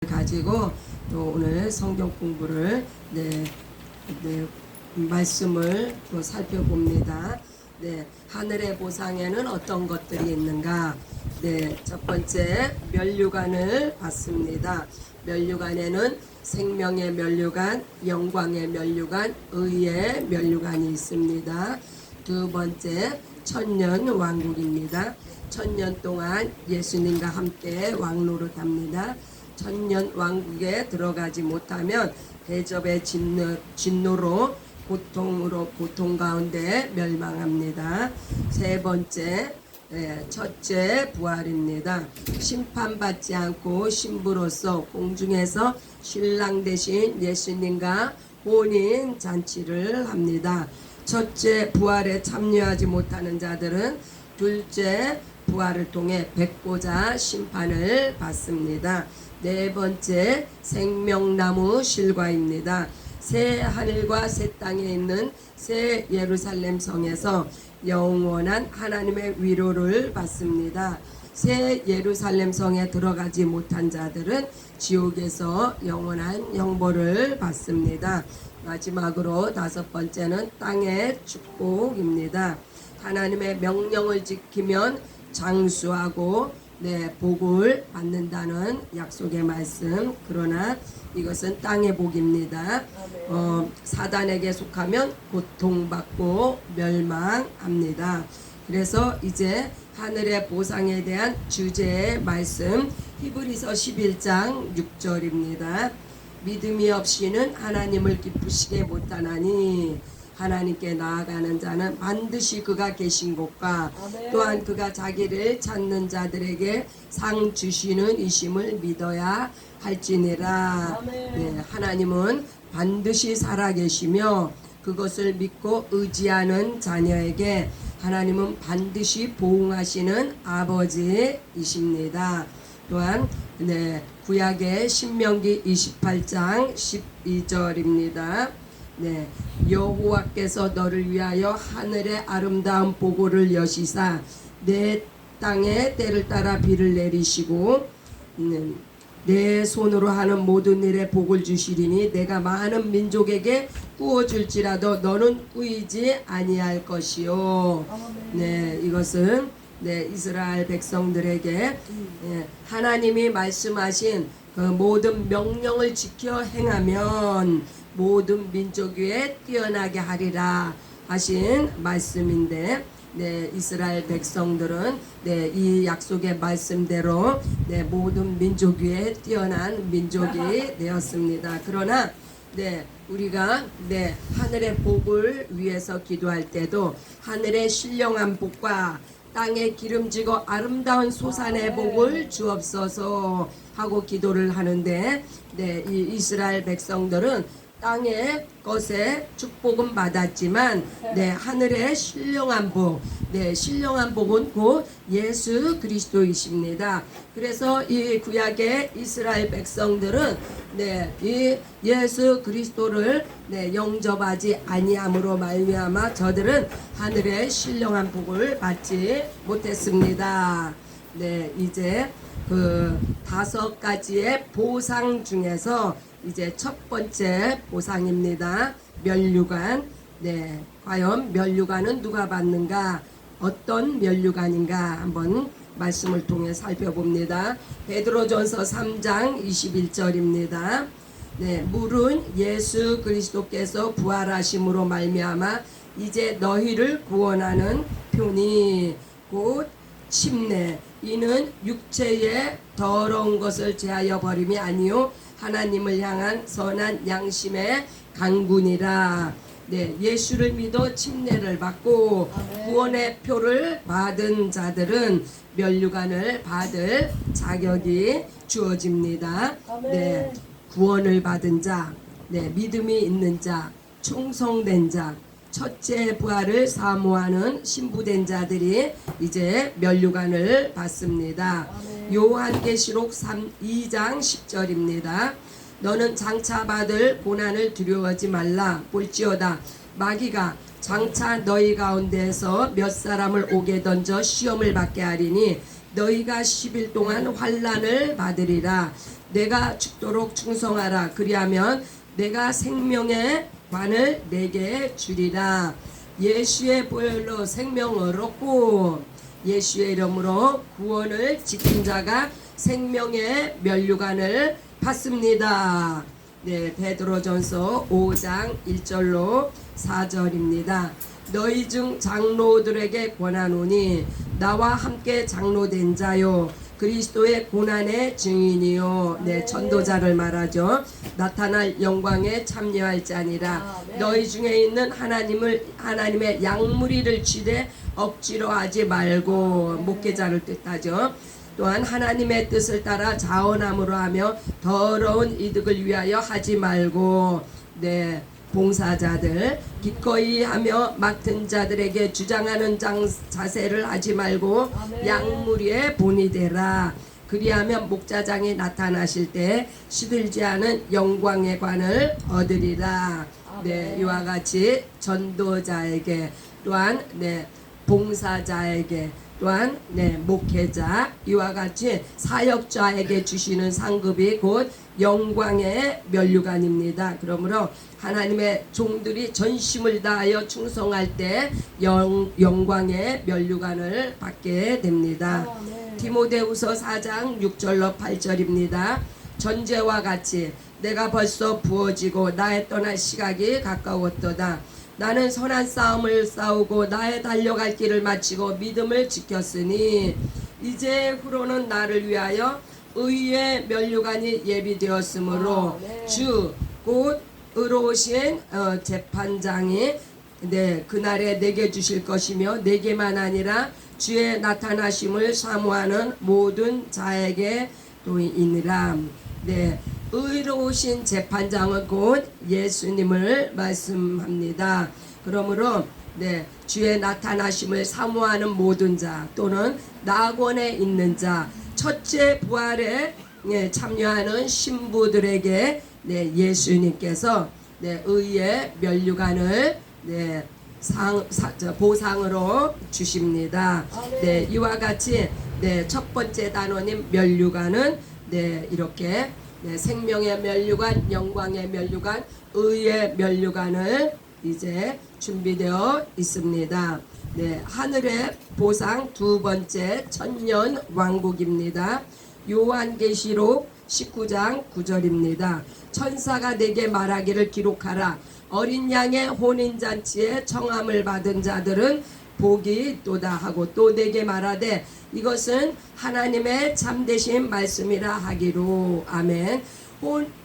가지고 또 오늘 성경 공부를 말씀을 또 살펴봅니다. 하늘의 보상에는 어떤 것들이 있는가? 첫 번째 면류관을 봤습니다. 면류관에는 생명의 면류관, 영광의 면류관, 의의 면류관이 있습니다. 두 번째 천년 왕국입니다. 천년 동안 예수님과 함께 왕노릇합니다. 천년 왕국에 들어가지 못하면 대접의 진노로 고통 가운데 멸망합니다. 세 번째, 첫째 부활입니다. 심판받지 않고 신부로서 공중에서 신랑 되신 예수님과 혼인 잔치를 합니다. 첫째 부활에 참여하지 못하는 자들은 둘째 부활을 통해 백보자 심판을 받습니다. 네 번째 생명나무 실과입니다. 새 하늘과 새 땅에 있는 새 예루살렘 성에서 영원한 하나님의 위로를 받습니다. 새 예루살렘 성에 들어가지 못한 자들은 지옥에서 영원한 형벌을 받습니다. 마지막으로 다섯 번째는 땅의 축복입니다. 하나님의 명령을 지키면 장수하고 복을 받는다는 약속의 말씀. 그러나 이것은 땅의 복입니다. 사단에게 속하면 고통받고 멸망합니다. 그래서 이제 하늘의 보상에 대한 주제의 말씀 히브리서 11장 6절입니다. 믿음이 없이는 하나님을 기쁘시게 못하나니 하나님께 나아가는 자는 반드시 그가 계신 곳과 또한 그가 자기를 찾는 자들에게 상 주시는 이심을 믿어야 할지니라. 하나님은 반드시 살아계시며 그것을 믿고 의지하는 자녀에게 하나님은 반드시 보응하시는 아버지이십니다. 또한 구약의 신명기 28장 12절입니다. 여호와께서 너를 위하여 하늘의 아름다운 보고를 여시사 내 땅에 때를 따라 비를 내리시고 내 손으로 하는 모든 일에 복을 주시리니 내가 많은 민족에게 꾸어줄지라도 너는 꾸이지 아니할 것이요. 이것은 이스라엘 백성들에게 하나님이 말씀하신 그 모든 명령을 지켜 행하면 모든 민족 위에 뛰어나게 하리라 하신 말씀인데 이스라엘 백성들은 이 약속의 말씀대로 모든 민족 위에 뛰어난 민족이 되었습니다. 그러나 우리가 하늘의 복을 위해서 기도할 때도 하늘의 신령한 복과 땅에 기름지고 아름다운 소산의 복을 주옵소서 하고 기도를 하는데 이 이스라엘 백성들은 땅의 것에 축복은 받았지만 하늘의 신령한 복, 신령한 복은 곧 예수 그리스도이십니다. 그래서 이 구약의 이스라엘 백성들은 이 예수 그리스도를 영접하지 아니함으로 말미암아 저들은 하늘의 신령한 복을 받지 못했습니다. 이제 그 5가지의 보상 중에서 이제 첫 번째 보상입니다. 면류관. 과연 면류관은 누가 받는가? 어떤 면류관인가? 한번 말씀을 통해 살펴봅니다. 베드로전서 3장 21절입니다. 물은 예수 그리스도께서 부활하심으로 말미암아 이제 너희를 구원하는 표니 곧 침례 이는 육체의 더러운 것을 제하여 버림이 아니요 하나님을 향한 선한 양심의 강군이라. 예수를 믿어 침례를 받고 구원의 표를 받은 자들은 면류관을 받을 자격이 주어집니다. 구원을 받은 자, 믿음이 있는 자, 충성된 자, 첫째 부활을 사모하는 신부된 자들이 이제 면류관을 받습니다. 요한계시록 2장 10절입니다. 너는 장차 받을 고난을 두려워하지 말라. 볼지어다 마귀가 장차 너희 가운데에서 몇 사람을 옥에 던져 시험을 받게 하리니 너희가 10일 동안 환난을 받으리라. 내가 죽도록 충성하라. 그리하면 내가 생명의 관을 내게 주리라. 예수의 보혈로 생명을 얻고 예수의 이름으로 구원을 지킨 자가 생명의 면류관을 받습니다. 네, 베드로전서 5장 1절로 4절입니다. 너희 중 장로들에게 권하노니 나와 함께 장로된 자요 그리스도의 고난의 증인이요. 네, 전도자를 말하죠. 나타날 영광에 참여할 자니라. 너희 중에 있는 하나님의 양무리를 취대 억지로 하지 말고, 목회자를 뜻하죠. 또한 하나님의 뜻을 따라 자원함으로 하며 더러운 이득을 위하여 하지 말고, 네, 봉사자들 기꺼이 하며 맡은 자들에게 주장하는 자세를 하지 말고 양무리의 본이 되라. 그리하면 목자장이 나타나실 때 시들지 않은 영광의 관을 얻으리라. 네, 이와 같이 전도자에게 또한 네, 봉사자에게 또한 네, 목회자 이와 같이 사역자에게 주시는 상급이 곧 영광의 면류관입니다. 그러므로 하나님의 종들이 전심을 다하여 충성할 때 영광의 면류관을 받게 됩니다. 디모데후서 4장 6절로 8절입니다. 전제와 같이 내가 벌써 부어지고 나의 떠날 시각이 가까웠도다. 나는 선한 싸움을 싸우고 나의 달려갈 길을 마치고 믿음을 지켰으니 이제 후로는 나를 위하여 의의 면류관이 예비되었으므로 주 곧 의로우신 재판장이 네, 그날에 내게 주실 것이며 내게만 아니라 주의 나타나심을 사모하는 모든 자에게 또이니라. 네, 의로우신 재판장은 곧 예수님을 말씀합니다. 그러므로 네, 주의 나타나심을 사모하는 모든 자 또는 낙원에 있는 자, 첫째 부활에 네, 참여하는 신부들에게 네, 예수님께서 네, 의의 면류관을 네, 보상으로 주십니다. 네, 이와 같이 네, 첫 번째 단원인 면류관은 네, 이렇게 네, 생명의 면류관, 영광의 면류관, 의의 면류관을 이제 준비되어 있습니다. 네, 하늘의 보상 두 번째 천년 왕국입니다. 요한계시록 19장 9절입니다. 천사가 내게 말하기를 기록하라. 어린 양의 혼인잔치에 청함을 받은 자들은 복이 있도다 하고 또 내게 말하되 이것은 하나님의 참되신 말씀이라 하기로. 아멘.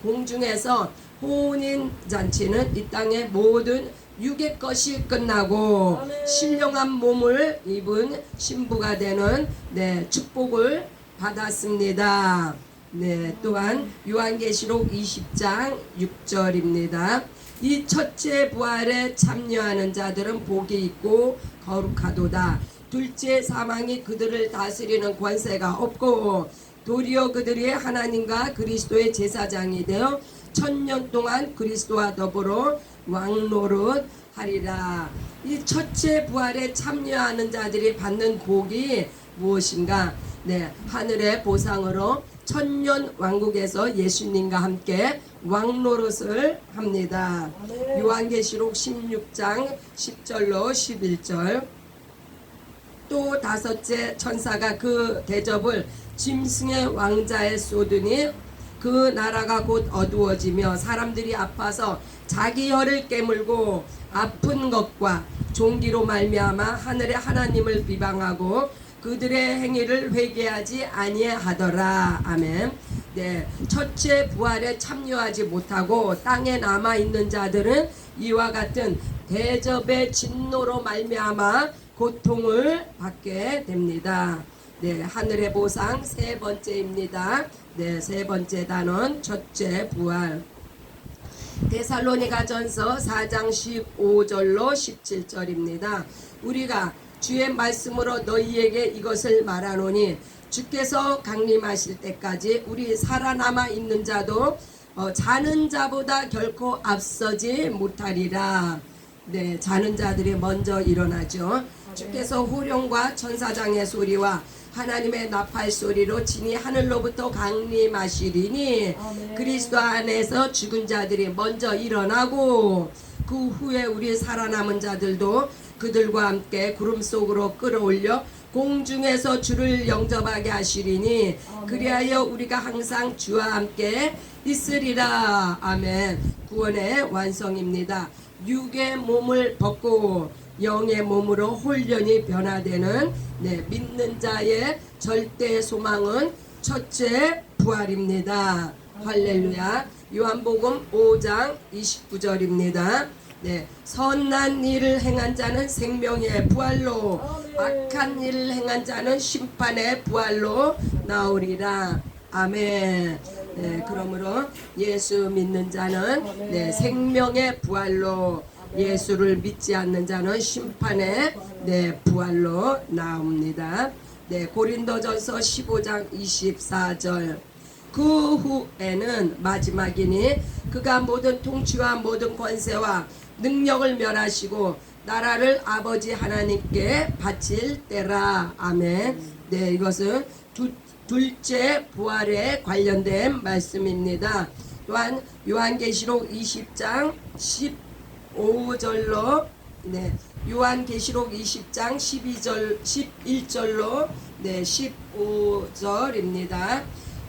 공중에서 혼인잔치는 이 땅의 모든 육의 것이 끝나고 신령한 몸을 입은 신부가 되는 네, 축복을 받았습니다. 네, 또한 요한계시록 20장 6절입니다. 이 첫째 부활에 참여하는 자들은 복이 있고 거룩하도다. 둘째 사망이 그들을 다스리는 권세가 없고 도리어 그들이 하나님과 그리스도의 제사장이 되어 천년 동안 그리스도와 더불어 왕노릇 하리라. 이 첫째 부활에 참여하는 자들이 받는 복이 무엇인가? 네, 하늘의 보상으로 천년 왕국에서 예수님과 함께 왕노릇을 합니다. 요한계시록 16장 10절로 11절. 또 다섯째 천사가 그 대접을 짐승의 왕자에 쏟으니 그 나라가 곧 어두워지며 사람들이 아파서 자기 혀를 깨물고 아픈 것과 종기로 말미암아 하늘의 하나님을 비방하고 그들의 행위를 회개하지 아니하더라. 아멘. 네, 첫째 부활에 참여하지 못하고 땅에 남아 있는 자들은 이와 같은 대접의 진노로 말미암아 고통을 받게 됩니다. 네, 하늘의 보상 세 번째입니다. 네, 세 번째 단원 첫째 부활. 데살로니가전서 4장 15절로 17절입니다. 우리가 주의 말씀으로 너희에게 이것을 말하노니 주께서 강림하실 때까지 우리 살아남아 있는 자도 자는 자보다 결코 앞서지 못하리라. 네, 자는 자들이 먼저 일어나죠. 주께서 호령과 천사장의 소리와 하나님의 나팔 소리로 진이 하늘로부터 강림하시리니 아멘. 그리스도 안에서 죽은 자들이 먼저 일어나고 그 후에 우리 살아남은 자들도 그들과 함께 구름 속으로 끌어올려 공중에서 주를 영접하게 하시리니 아멘. 그리하여 우리가 항상 주와 함께 있으리라. 아멘. 구원의 완성입니다. 육의 몸을 벗고 영의 몸으로 홀연히 변화되는 믿는 자의 절대 소망은 첫째 부활입니다. 할렐루야. 요한복음 5장 29절입니다. 선한 일을 행한 자는 생명의 부활로 악한 일을 행한 자는 심판의 부활로 나오리라. 아멘. 그러므로 예수 믿는 자는 생명의 부활로, 예수를 믿지 않는 자는 심판의 부활로 나옵니다. 고린도전서 15장 24절. 그 후에는 마지막이니 그가 모든 통치와 모든 권세와 능력을 멸하시고 나라를 아버지 하나님께 바칠 때라. 아멘. 이것은 둘째 부활에 관련된 말씀입니다. 또한 요한계시록 20장 15절로 요한계시록 20장 11절로 15절입니다.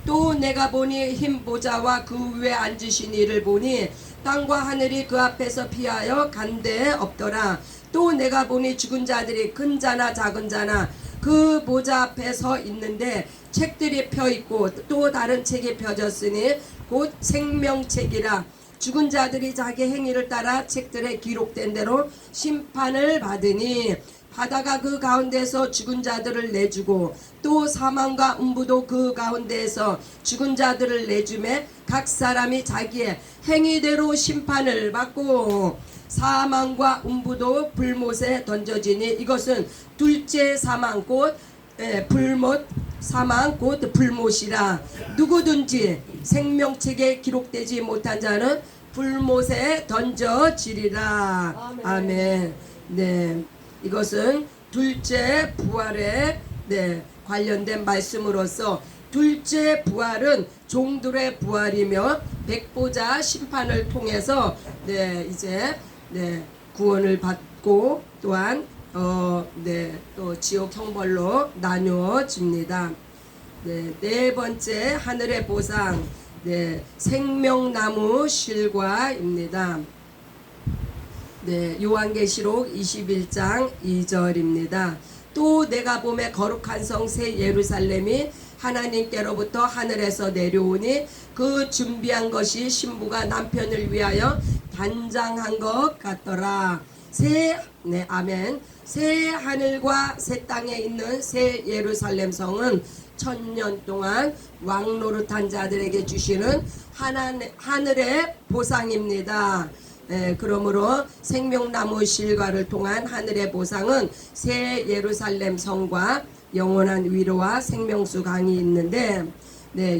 또 내가 보니 흰 보좌와 그 위에 앉으신 이를 보니 땅과 하늘이 그 앞에서 피하여 간데 없더라. 또 내가 보니 죽은 자들이 큰 자나 작은 자나 그 보좌 앞에 서 있는데 책들이 펴 있고 또 다른 책이 펴졌으니 곧 생명책이라. 죽은 자들이 자기 행위를 따라 책들에 기록된 대로 심판을 받으니 바다가 그 가운데서 죽은 자들을 내주고 또 사망과 음부도 그 가운데에서 죽은 자들을 내주매 각 사람이 자기의 행위대로 심판을 받고 사망과 음부도 불못에 던져지니 이것은 둘째 사망 곧 불못 사망 곧 불못이라. 누구든지 생명책에 기록되지 못한 자는 불못에 던져지리라. 아멘. 이것은 둘째 부활에 관련된 말씀으로서 둘째 부활은 종들의 부활이며 백보자 심판을 통해서 이제 구원을 받고 또한 또 지옥 형벌로 나누어집니다. 네 번째 하늘의 보상 생명나무 실과입니다. 요한계시록 21장 2절입니다. 또 내가 보매 거룩한 성 새 예루살렘이 하나님께로부터 하늘에서 내려오니 그 준비한 것이 신부가 남편을 위하여 단장한 것 같더라. 아멘. 새 하늘과 새 땅에 있는 새 예루살렘 성은 1000년 동안 왕노릇한 자들에게 주시는 하늘의 보상입니다. 그러므로 생명나무 실과를 통한 하늘의 보상은 새 예루살렘 성과 영원한 위로와 생명수 강이 있는데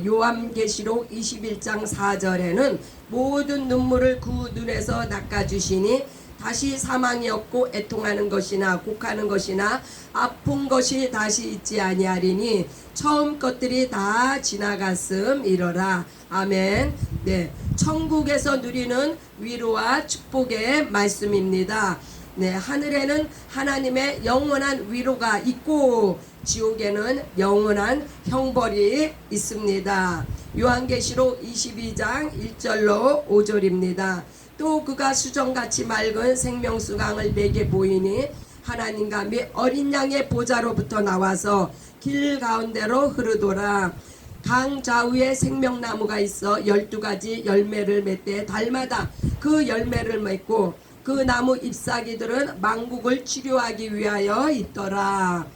요한계시록 21장 4절에는 모든 눈물을 그 눈에서 닦아주시니 다시 사망이 없고 애통하는 것이나 곡하는 것이나 아픈 것이 다시 있지 아니하리니 처음 것들이 다 지나갔음이러라. 아멘. 천국에서 누리는 위로와 축복의 말씀입니다. 하늘에는 하나님의 영원한 위로가 있고 지옥에는 영원한 형벌이 있습니다. 요한계시록 22장 1절로 5절입니다. 또 그가 수정같이 맑은 생명수강을 내게 보이니 하나님과 및 어린 양의 보좌로부터 나와서 길 가운데로 흐르더라. 강 좌우에 생명나무가 있어 12가지 열매를 맺되 달마다 그 열매를 맺고 그 나무 잎사귀들은 만국을 치료하기 위하여 있더라.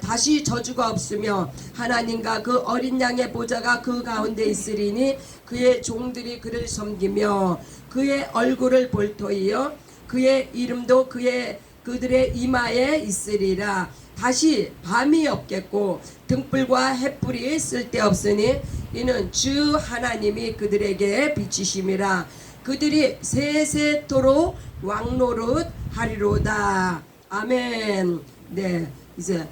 다시 저주가 없으며 하나님과 그 어린 양의 보좌가 그 가운데 있으리니 그의 종들이 그를 섬기며 그의 얼굴을 볼 터이요 그의 이름도 그들의 이마에 있으리라. 다시 밤이 없겠고 등불과 햇불이 쓸데없으니 이는 주 하나님이 그들에게 비치심이라. 그들이 세세토록 왕노릇 하리로다. 아멘. 이제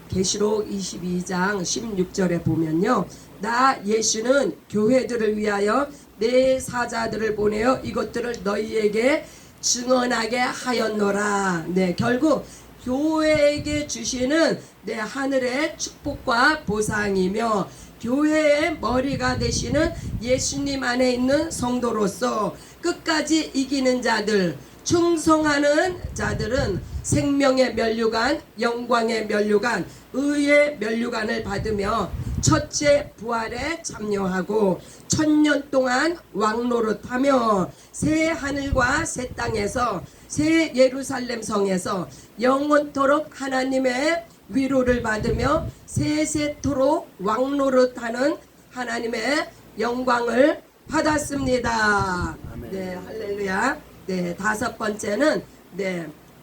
계시록 22장 16절에 보면요. 나 예수는 교회들을 위하여 내 사자들을 보내어 이것들을 너희에게 증언하게 하였노라. 네, 결국 교회에게 주시는 하늘의 축복과 보상이며 교회의 머리가 되시는 예수님 안에 있는 성도로서 끝까지 이기는 자들, 충성하는 자들은 생명의 면류관, 영광의 면류관, 의의 면류관을 받으며 첫째 부활에 참여하고 1000년 동안 왕노릇하며 새 하늘과 새 땅에서 새 예루살렘 성에서 영원토록 하나님의 위로를 받으며 세세토록 왕노릇하는 하나님의 영광을 받았습니다. 네, 할렐루야. 네, 다섯 번째는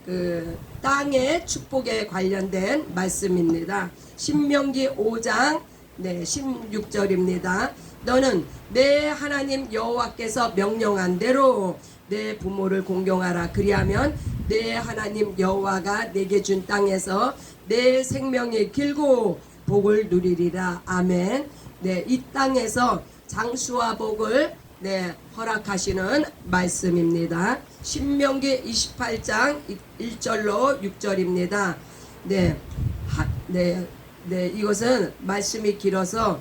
그 땅의 축복에 관련된 말씀입니다. 신명기 5장 16절입니다. 너는 내 하나님 여호와께서 명령한 대로 내 부모를 공경하라. 그리하면 내 하나님 여호와가 내게 준 땅에서 내 생명이 길고 복을 누리리라. 아멘. 네, 이 땅에서 장수와 복을 허락하시는 말씀입니다. 신명기 28장 1절로 6절입니다. 이것은 말씀이 길어서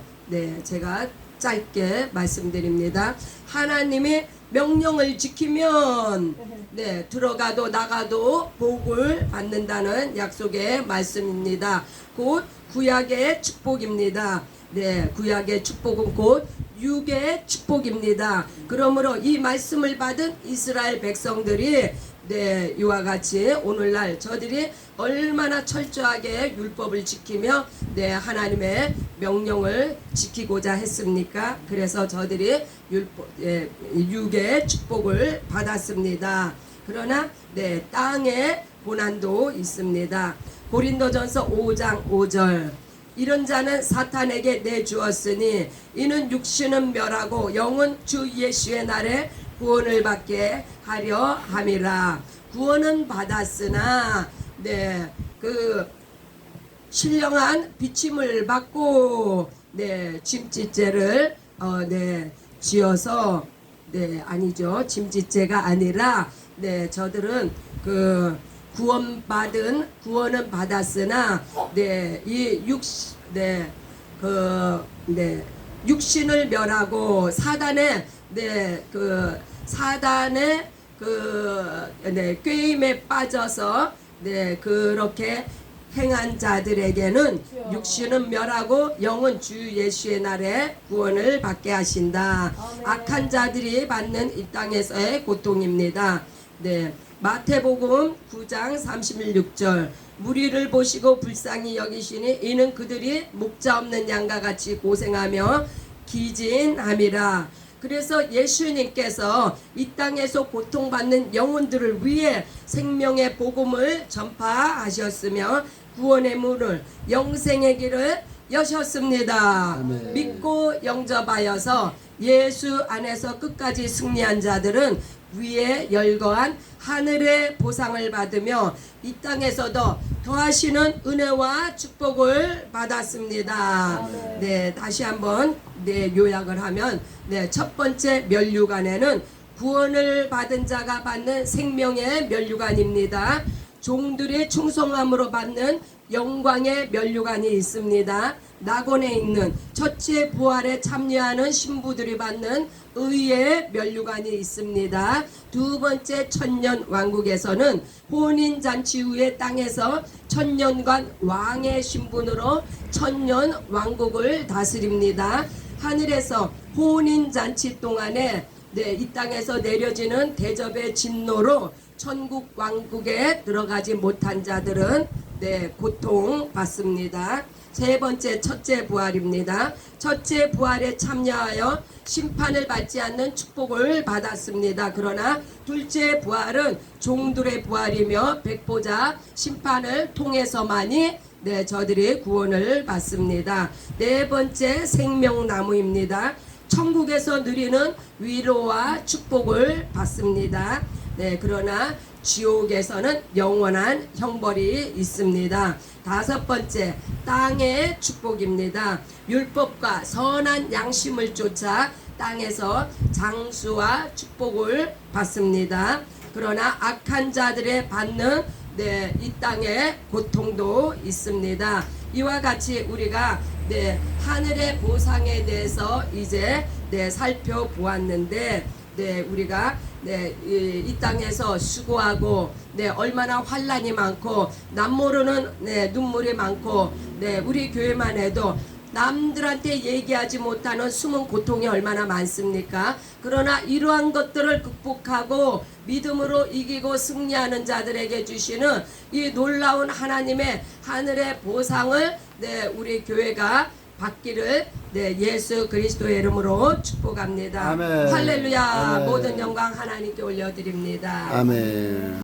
제가 짧게 말씀드립니다. 하나님이 명령을 지키면 들어가도 나가도 복을 받는다는 약속의 말씀입니다. 곧 구약의 축복입니다. 구약의 축복은 곧 육의 축복입니다. 그러므로 이 말씀을 받은 이스라엘 백성들이 이와 같이 오늘날 저들이 얼마나 철저하게 율법을 지키며 하나님의 명령을 지키고자 했습니까? 그래서 저들이 육의 축복을 받았습니다. 그러나 땅의 고난도 있습니다. 고린도전서 5장 5절 이런 자는 사탄에게 내주었으니 이는 육신은 멸하고 영은 주 예수의 날에 구원을 받게 하려 함이라. 구원은 받았으나 그 신령한 비침을 받고 짐짓죄를 지어서 아니죠. 짐짓죄가 아니라 저들은 그 구원은 받았으나 육신을 멸하고 사단의 꾀임에 빠져서 그렇게 행한 자들에게는 육신은 멸하고 영은 주 예수의 날에 구원을 받게 하신다. 악한 자들이 받는 이 땅에서의 고통입니다. 마태복음 9장 36절 무리를 보시고 불쌍히 여기시니 이는 그들이 목자 없는 양과 같이 고생하며 기진함이라. 그래서 예수님께서 이 땅에서 고통받는 영혼들을 위해 생명의 복음을 전파하셨으며 구원의 문을 영생의 길을 여셨습니다. 아멘. 믿고 영접하여서 예수 안에서 끝까지 승리한 자들은 위에 열거한 하늘의 보상을 받으며 이 땅에서도 더하시는 은혜와 축복을 받았습니다. 다시 한번 요약을 하면 첫 번째 면류관에는 구원을 받은 자가 받는 생명의 면류관입니다. 종들의 충성함으로 받는 영광의 면류관이 있습니다. 낙원에 있는 첫째 부활에 참여하는 신부들이 받는 의의 면류관이 있습니다. 두 번째 천년 왕국에서는 혼인잔치 후에 땅에서 천년간 왕의 신분으로 천년 왕국을 다스립니다. 하늘에서 혼인잔치 동안에 이 땅에서 내려지는 대접의 진노로 천국 왕국에 들어가지 못한 자들은 고통받습니다. 세 번째 첫째 부활입니다. 첫째 부활에 참여하여 심판을 받지 않는 축복을 받았습니다. 그러나 둘째 부활은 종들의 부활이며 백보자 심판을 통해서만이 저들이 구원을 받습니다. 네 번째 생명나무입니다. 천국에서 누리는 위로와 축복을 받습니다. 네, 그러나 지옥에서는 영원한 형벌이 있습니다. 다섯 번째, 땅의 축복입니다. 율법과 선한 양심을 쫓아 땅에서 장수와 축복을 받습니다. 그러나 악한 자들의 받는 이 땅의 고통도 있습니다. 이와 같이 우리가 하늘의 보상에 대해서 이제 살펴보았는데 우리가 이 땅에서 수고하고 얼마나 환난이 많고 남모르는 눈물이 많고 우리 교회만 해도 남들한테 얘기하지 못하는 숨은 고통이 얼마나 많습니까? 그러나 이러한 것들을 극복하고 믿음으로 이기고 승리하는 자들에게 주시는 이 놀라운 하나님의 하늘의 보상을 우리 교회가 받기를 예수 그리스도의 이름으로 축복합니다. 아멘. 할렐루야. 아멘. 모든 영광 하나님께 올려드립니다. 아멘.